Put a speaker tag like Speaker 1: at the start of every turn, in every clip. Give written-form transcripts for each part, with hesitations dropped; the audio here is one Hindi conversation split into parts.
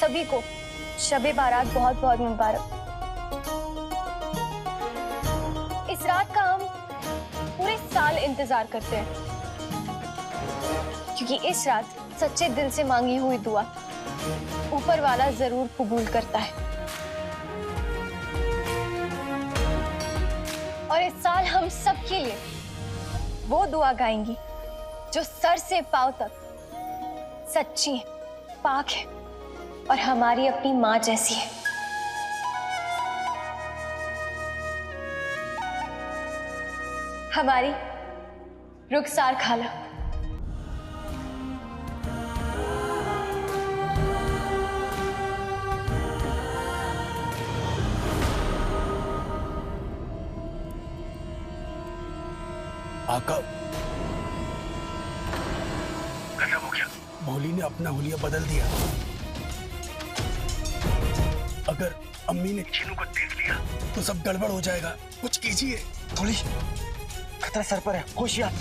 Speaker 1: सभी को शबे बारात बहुत बहुत मुबारक। इस रात का हम पूरे साल इंतजार करते हैं, क्योंकि इस रात सच्चे दिल से मांगी हुई दुआ ऊपर वाला जरूर कबूल करता है। और इस साल हम सब के लिए वो दुआ गाएंगी जो सर से पांव तक सच्ची है, पाक है और हमारी अपनी माँ जैसी है। हमारी रुखसार खाला।
Speaker 2: आका, खत्म हो गया। भोली ने अपना हुलिया बदल दिया। अगर अम्मी ने चीनू को देख लिया तो सब गड़बड़ हो जाएगा। कुछ कीजिए।
Speaker 3: भोली, खतरा सर पर है, होशियार।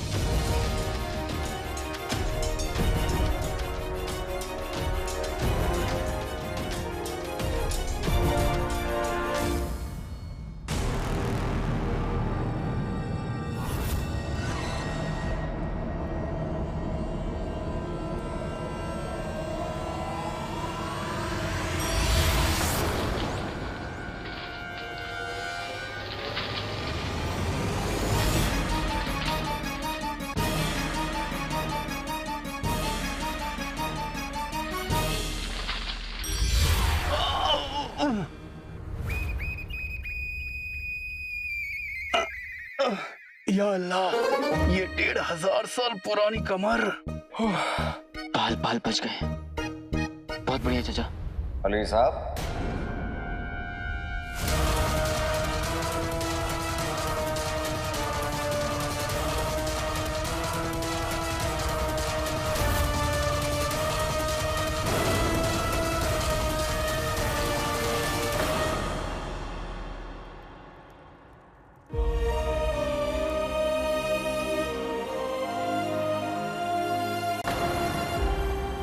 Speaker 2: या अल्लाह, ये 1500 साल पुरानी कमर।
Speaker 3: बाल बाल बच गए। बहुत बढ़िया चाचा।
Speaker 4: अली साहब,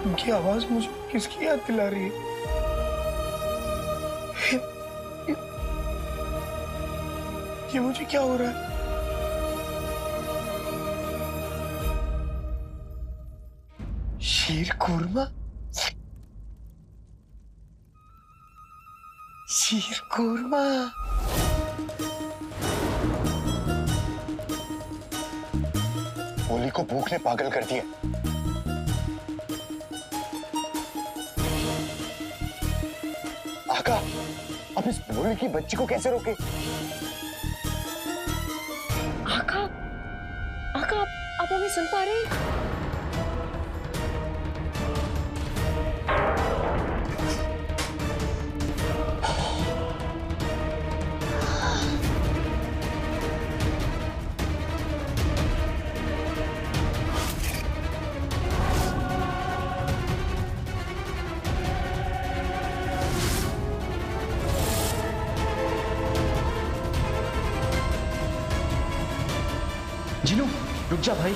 Speaker 2: उनकी आवाज मुझे किसकी याद दिला रही है? ये मुझे क्या हो रहा है? शीर कुरमा, शीर कुरमा।
Speaker 4: भोली को भूख ने पागल कर दिया। आका, अब इस भोली की बच्ची को कैसे रोके?
Speaker 1: आका, आका, आप हमें सुन पा रहे हैं?
Speaker 3: जिनू, रुक जा भाई।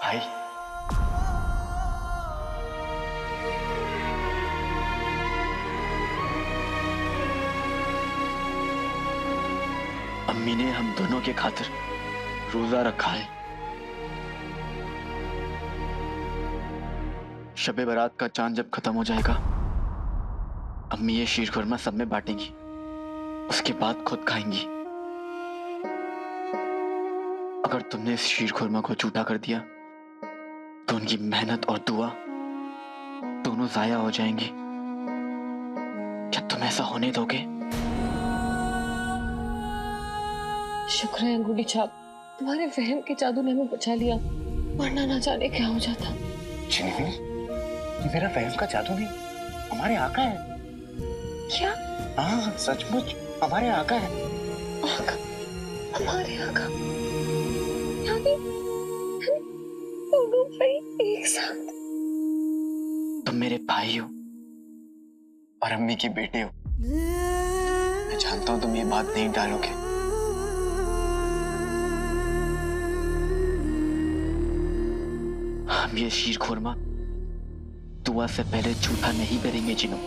Speaker 3: भाई, अम्मी ने हम दोनों के खातिर रोजा रखा है। शबे बारात का चांद जब खत्म हो जाएगा, अम्मी ये शीर खुरमा सब में बांटेंगी, उसके बाद खुद खाएंगी। अगर तुमने इस शीर खुरमा को झूठा कर दिया तो उनकी मेहनत और दुआ दोनों जाया हो जाएंगी। क्या तुम ऐसा होने दोगे?
Speaker 5: शुक्र है अंगूठी छाप, तुम्हारे वहम के जादू ने हमें बचा लिया, वरना ना जाने क्या हो जाता।
Speaker 4: चिन्नी, ये मेरा वहम का जादू नहीं, हमारे आका है।
Speaker 5: क्या?
Speaker 4: हाँ सचमुच हमारे आका है।
Speaker 5: आका? हमारे आका? यानी दोनों भाई एक साथ?
Speaker 3: तुम मेरे भाई हो और अम्मी के बेटे हो। मैं जानता हूं तुम ये बात नहीं डालोगे। हम ये शीर खुरमा दुआ से पहले झूठा नहीं करेंगे जिनो।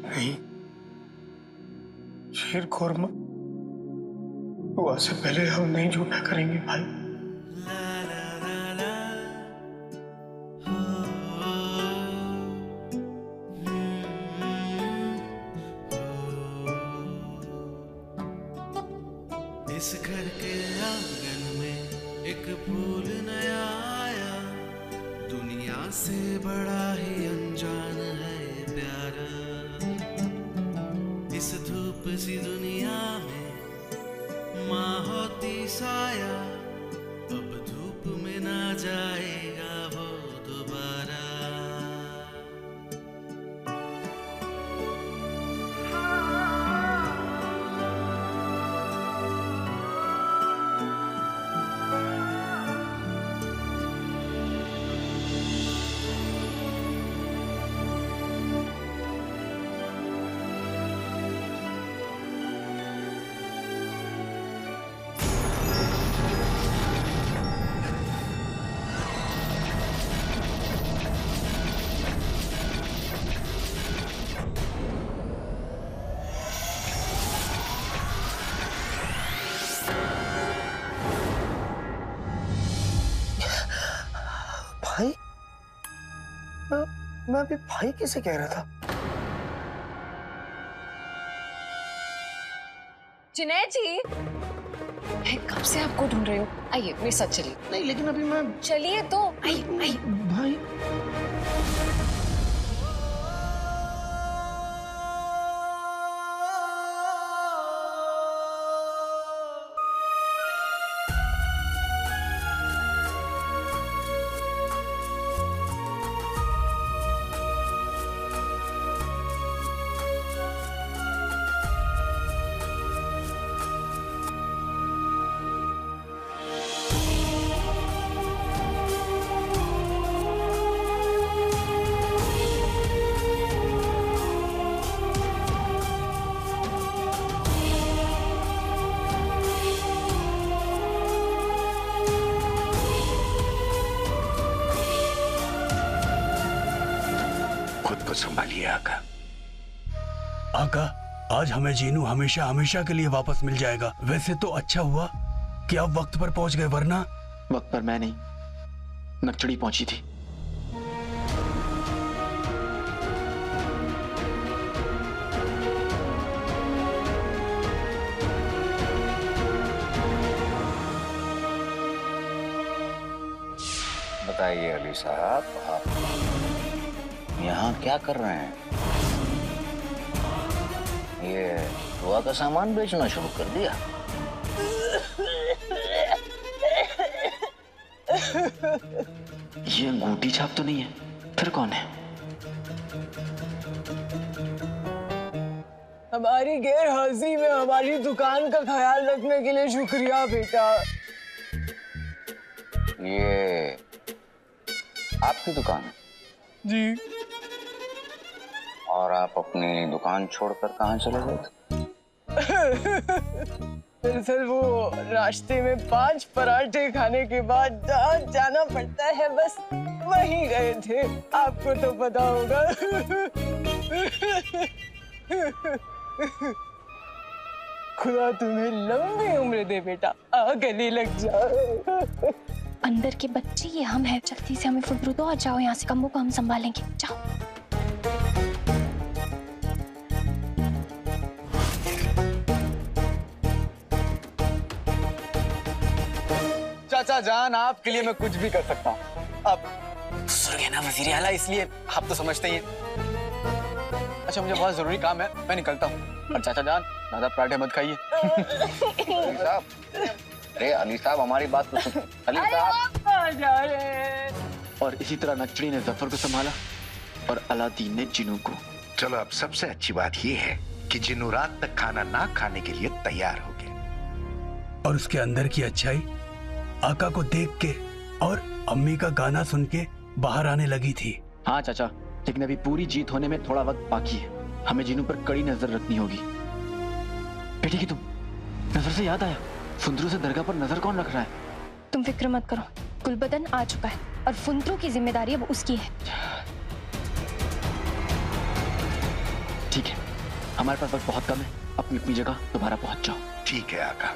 Speaker 2: नहीं, शीर खुरमा दुआ से पहले हम नहीं झूठा करेंगे भाई।
Speaker 6: इस घर के आंगन में एक फूल नया आया, दुनिया से बड़ा ही अनजान है प्यारा। इस धूप सी दुनिया में माँ होती साया, अब धूप में ना जाएगा वो दोबारा।
Speaker 4: भाई? मैं अभी भाई किसे कह रहा था?
Speaker 5: जिनेद जी, मैं कब से आपको ढूंढ रही हूँ। आइए मेरे साथ चलिए।
Speaker 4: नहीं लेकिन अभी मैं
Speaker 5: चलिए तो, आइए आइए।
Speaker 4: भाई
Speaker 2: खुद को संभालिए आका। आका, आज हमें जीनू हमेशा हमेशा के लिए वापस मिल जाएगा। वैसे तो अच्छा हुआ कि आप वक्त पर पहुंच गए, वरना
Speaker 3: वक्त पर मैं नहीं, नकचड़ी पहुंची थी।
Speaker 4: बताइए अली साहब, आप यहाँ क्या कर रहे हैं? ये दुआ का सामान बेचना शुरू कर दिया?
Speaker 3: ये अंगूठी छाप तो नहीं है, फिर कौन है?
Speaker 7: हमारी गैर हाजिरी में हमारी दुकान का ख्याल रखने के लिए शुक्रिया बेटा।
Speaker 4: ये आपकी दुकान है?
Speaker 2: जी।
Speaker 4: और आप अपनी दुकान छोड़कर कहाँ चले गए थे?
Speaker 7: दरअसल वो रास्ते में 5 पराठे खाने के बाद जहाँ जाना पड़ता है बस वहीं गए थे। आपको तो पता होगा। खुदा तुम्हें लंबी उम्र दे बेटा, गले लग जाओ।
Speaker 1: अंदर के बच्चे ये हम हैं, जल्दी से हमें फुदरू दो और जाओ यहाँ से, कम्बो को हम संभालेंगे, जाओ।
Speaker 3: चाचा जान, आपके लिए मैं कुछ भी कर सकता हूँ। अब सुरगेना वजीर आला, इसलिए आप तो समझते ही हैं। अच्छा मुझे बहुत जरूरी काम है, मैं निकलता हूँ। और चाचा जान ज्यादा पराठे मत खाइए।
Speaker 4: अली साहब, अरे अली साहब हमारी बात तो सुन। अली साहब।
Speaker 3: और इसी तरह नक्चड़ी ने जफर को संभाला और अलादीन ने जिनू को।
Speaker 8: चलो अब सबसे अच्छी बात ये है कि जिन्नू रात तक खाना ना खाने के लिए तैयार हो गए।
Speaker 2: और उसके अंदर की अच्छाई आका को देख के और अम्मी का गाना सुन के बाहर आने लगी थी।
Speaker 3: हाँ चाचा, लेकिन अभी पूरी जीत होने में थोड़ा वक्त बाकी है। हमें जिनू पर कड़ी नजर रखनी होगी। बेटी की तुम नजर से याद आया, फुंदरू से दरगाह पर नजर कौन रख रहा है?
Speaker 1: तुम फिक्र मत करो, गुलबदन आ चुका है और फुंदरू की जिम्मेदारी अब उसकी है।
Speaker 3: ठीक है, हमारे पास वक्त बहुत कम है, अपनी अपनी जगह दोबारा पहुंच जाओ।
Speaker 8: ठीक है आका।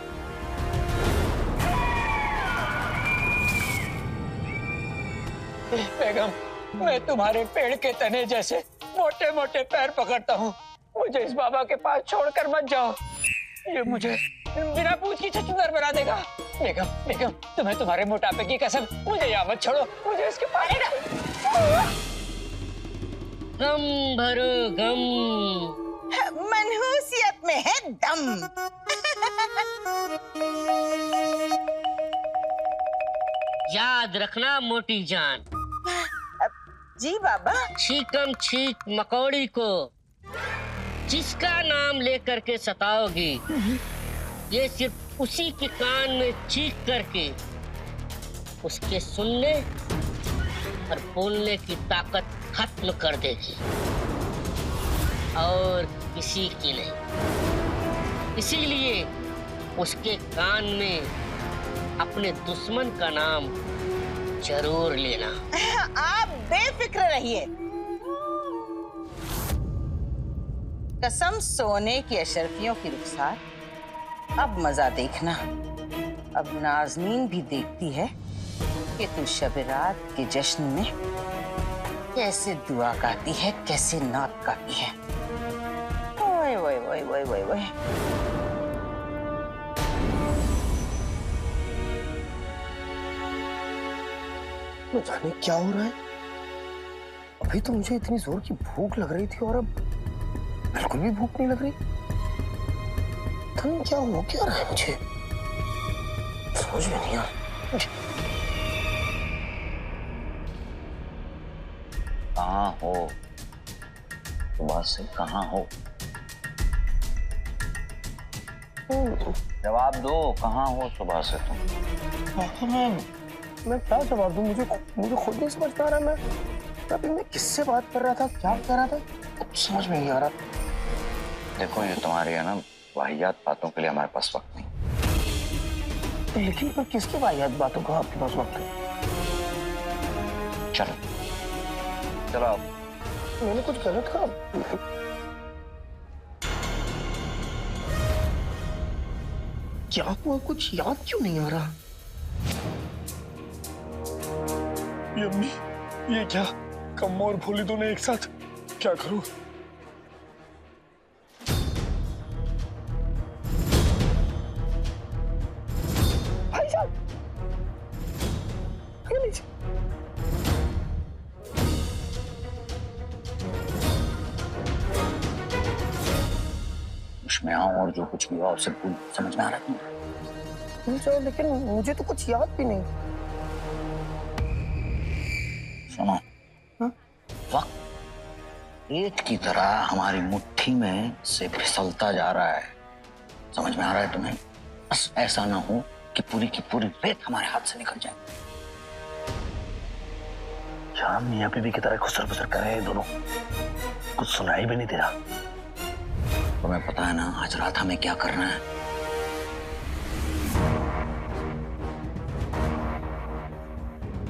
Speaker 7: बेगम, मैं तुम्हारे पेड़ के तने जैसे मोटे मोटे पैर पकड़ता हूँ, मुझे इस बाबा के पास छोड़कर मत जाओ। ये मुझे बिना पूछ की छछूंदर बना देगा। बेगम, बेगम, तुम्हें तुम्हारे मोटापे की कसम, मुझे यहाँ मत छोड़ो, मुझे इसके पानी ना।
Speaker 9: गम भरो गम,
Speaker 10: मनहूसियत में है दम।
Speaker 9: याद रखना मोटी जान।
Speaker 10: जी बाबा।
Speaker 9: छीकम छीक मकौड़ी को जिसका नाम लेकर के सताओगी, ये सिर्फ उसी के कान में चीख करके उसके सुनने और बोलने की ताकत खत्म कर देगी, और किसी की नहीं। इसीलिए उसके कान में अपने दुश्मन का नाम जरूर लेना।
Speaker 10: आप बेफिक्र रहिए। कसम सोने की अशरफियों की रुखसार, अब मजा देखना। अब नाज़नीन भी देखती है कि तू शब रात के जश्न में कैसे दुआ गाती है, कैसे नात गाती है। ओए ओए ओए ओए ओए ओए।
Speaker 7: न जाने क्या हो रहा है। अभी तो मुझे इतनी जोर की भूख लग रही थी और अब बिल्कुल भी भूख नहीं लग रही। क्या हो क्या रहा है मुझे समझ में नहीं आ रहा।
Speaker 4: कहाँ हो सुबह से, कहाँ हो? जवाब दो, कहाँ हो सुबह से तुम?
Speaker 7: मैं क्या जवाब दूं? मुझे खुद नहीं समझ में आ रहा। मैं किससे बात कर रहा था, क्या कर रहा था, कुछ समझ में नहीं आ रहा।
Speaker 4: देखो ये तुम्हारी है ना वाहियात बातों के लिए हमारे पास वक्त नहीं।
Speaker 7: लेकिन पर किसकी वाहियात बातों का आपके पास वक्त है?
Speaker 4: चलो चलो।
Speaker 7: मैंने कुछ गलत कहा? क्या हुआ? कुछ याद क्यों नहीं आ रहा?
Speaker 11: यम्मी, ये क्या? कम्मो और भोली दोनों एक साथ, क्या करूं?
Speaker 7: भाईजान,
Speaker 4: उसमें आऊं और जो कुछ भी हुआ उससे भूल, समझ में आ रहा है?
Speaker 7: लेकिन मुझे तो कुछ याद भी नहीं।
Speaker 4: सुनो, वक्त पेट की तरह हमारी मुट्ठी में से फिसलता जा रहा है। समझ में आ रहा है तुम्हें? बस ऐसा ना हो कि पूरी की पूरी रेत हमारे हाथ से निकल जाए।
Speaker 12: क्या मियां बीवी की तरह खुसर फुसर कर रहे हैं दोनों, कुछ सुनाई भी नहीं दे रहा।
Speaker 4: तुम्हें पता है ना आज रात हमें क्या करना है?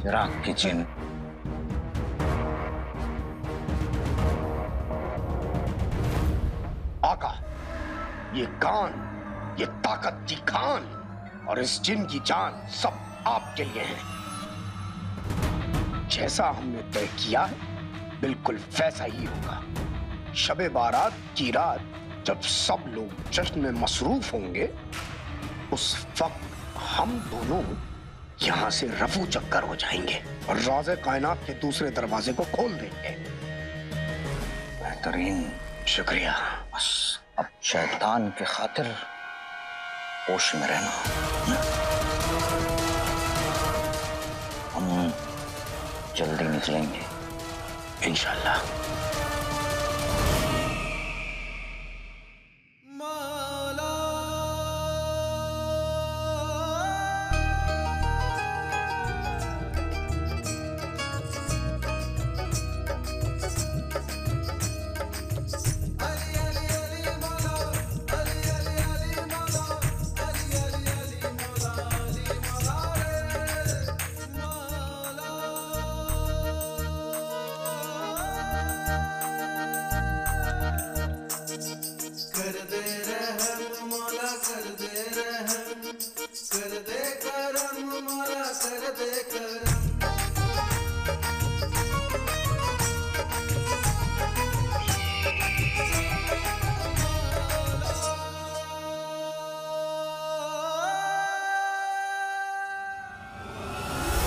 Speaker 4: चिराग की चिन्ह
Speaker 8: आका, ये कान, ये ताकत की खान और इस जिन की जान सब आपके लिए है। जैसा हमने तय किया है बिल्कुल वैसा ही होगा। शबे बारात की रात जब सब लोग जश्न में मसरूफ होंगे, उस वक्त हम दोनों यहां से रफू चक्कर हो जाएंगे और राज़े कायनात के दूसरे दरवाजे को खोल देंगे।
Speaker 4: बेहतरीन,
Speaker 8: शुक्रिया।
Speaker 4: बस अब शैतान की खातिर होश में रहना। हम जल्दी निकलेंगे
Speaker 8: इंशाल्लाह।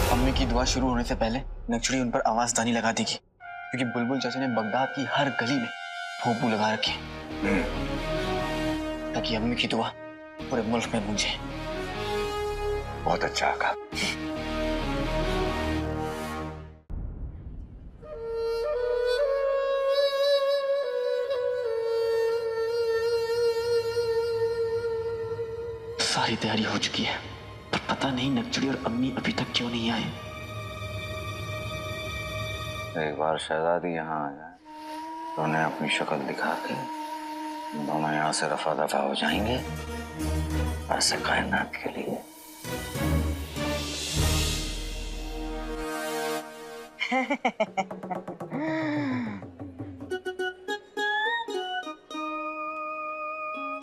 Speaker 3: अम्मी की दुआ शुरू होने से पहले नक्शड़ी उन पर आवाज़दानी लगा देगी, क्योंकि बुलबुल चाचा ने बगदाद की हर गली में भोंपू लगा रखे हैं, ताकि अम्मी की दुआ पूरे मुल्क में गूंजे।
Speaker 8: बहुत अच्छा आका।
Speaker 3: सारी तैयारी हो चुकी है, पर पता नहीं नक्शड़ी और अम्मी अभी तक क्यों नहीं आए।
Speaker 4: एक बार शहजादी यहाँ आ जाए तो उन्हें अपनी शक्ल दिखा के दोनों यहाँ से रफा दफा हो जाएंगे, ऐसे कायनात के लिए।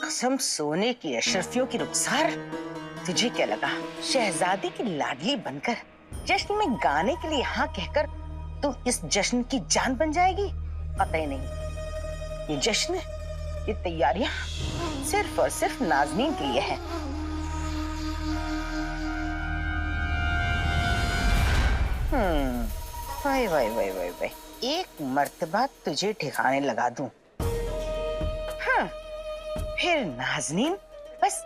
Speaker 10: कसम सोने की अशरफियों की रुखसार, तुझे क्या लगा शहजादी की लाडली बनकर जश्न में गाने के लिए हाँ कहकर तू इस जश्न की जान बन जाएगी? कतई नहीं। ये जश्न, ये तैयारियां सिर्फ और सिर्फ नाज़नीन के लिए है। Why why why why why, एक मर्तबा तुझे ठिकाने लगा दूं, हाँ, फिर नाज़नीन बस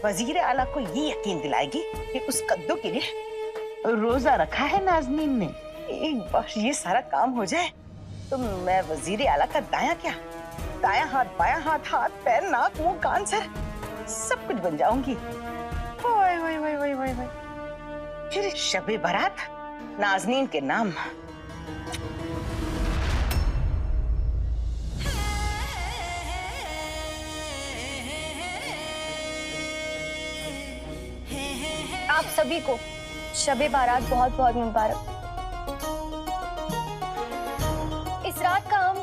Speaker 10: वजीर आला को ये यकीन दिलाएगी कि उस कद्दू के लिए रोजा रखा है नाज़नीन ने। एक बार ये सारा काम हो जाए तो मैं वजीर आला का दाया क्या, दाया हाथ, बाया हाथ, हाथ पैर नाक मुंह कान सर सब कुछ बन जाऊंगी। Why why why why why why, फिर शबे बारात नाज़नीन के नाम।
Speaker 1: आप सभी को शबे बारात बहुत बहुत मुबारक। इस रात का हम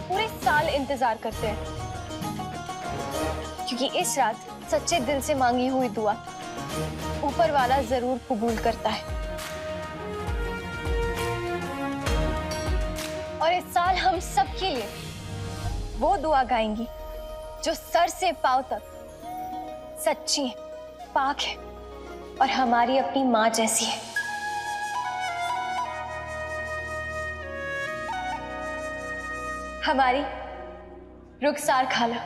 Speaker 1: पूरे साल इंतजार करते हैं, क्योंकि इस रात सच्चे दिल से मांगी हुई दुआ ऊपर वाला जरूर कबूल करता है। और इस साल हम सब के लिए वो दुआ गाएंगी जो सर से पांव तक सच्ची, पाक है और हमारी अपनी माँ जैसी है। हमारी रुखसार खाला।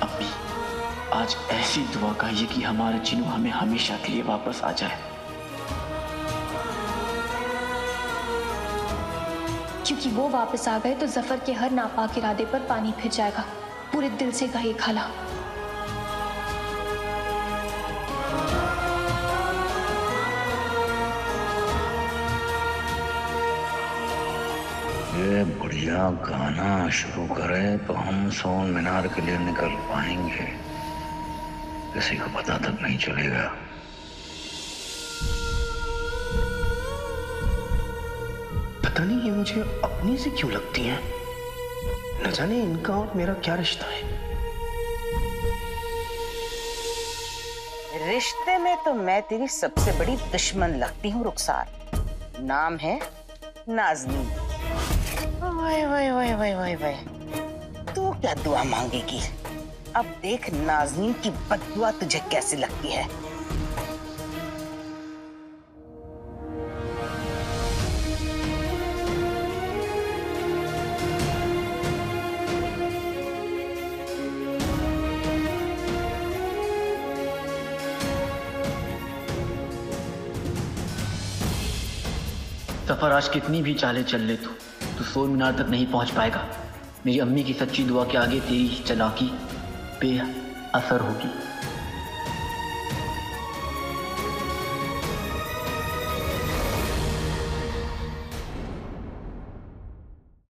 Speaker 3: अम्मी, आज ऐसी दुआ कहिए कि हमारे चिन्नू हमें हमेशा के लिए वापस आ जाए।
Speaker 1: क्योंकि वो वापस आ गए तो जफर के हर नापाक इरादे पर पानी फिर जाएगा। पूरे दिल से कहिए खाला।
Speaker 4: ये बढ़िया गाना शुरू करे तो हम सोन मीनार के लिए निकल पाएंगे, किसी को पता तक नहीं चलेगा।
Speaker 8: पता नहीं ये मुझे अपनी से क्यों लगती हैं। न जाने इनका और मेरा क्या रिश्ता है।
Speaker 10: रिश्ते में तो मैं तेरी सबसे बड़ी दुश्मन लगती हूँ रुखसार। नाम है नाज़नीन। वाह वाह वाह वाह वाह वाह, तू क्या दुआ मांगेगी? अब देख नाज़नीन की बद्दुआ तुझे कैसे लगती है।
Speaker 3: सफर आज कितनी भी चाले चल ले तू सोन मीनार तक नहीं पहुंच पाएगा। मेरी अम्मी की सच्ची दुआ के आगे तेरी चालाकी बेअसर होगी।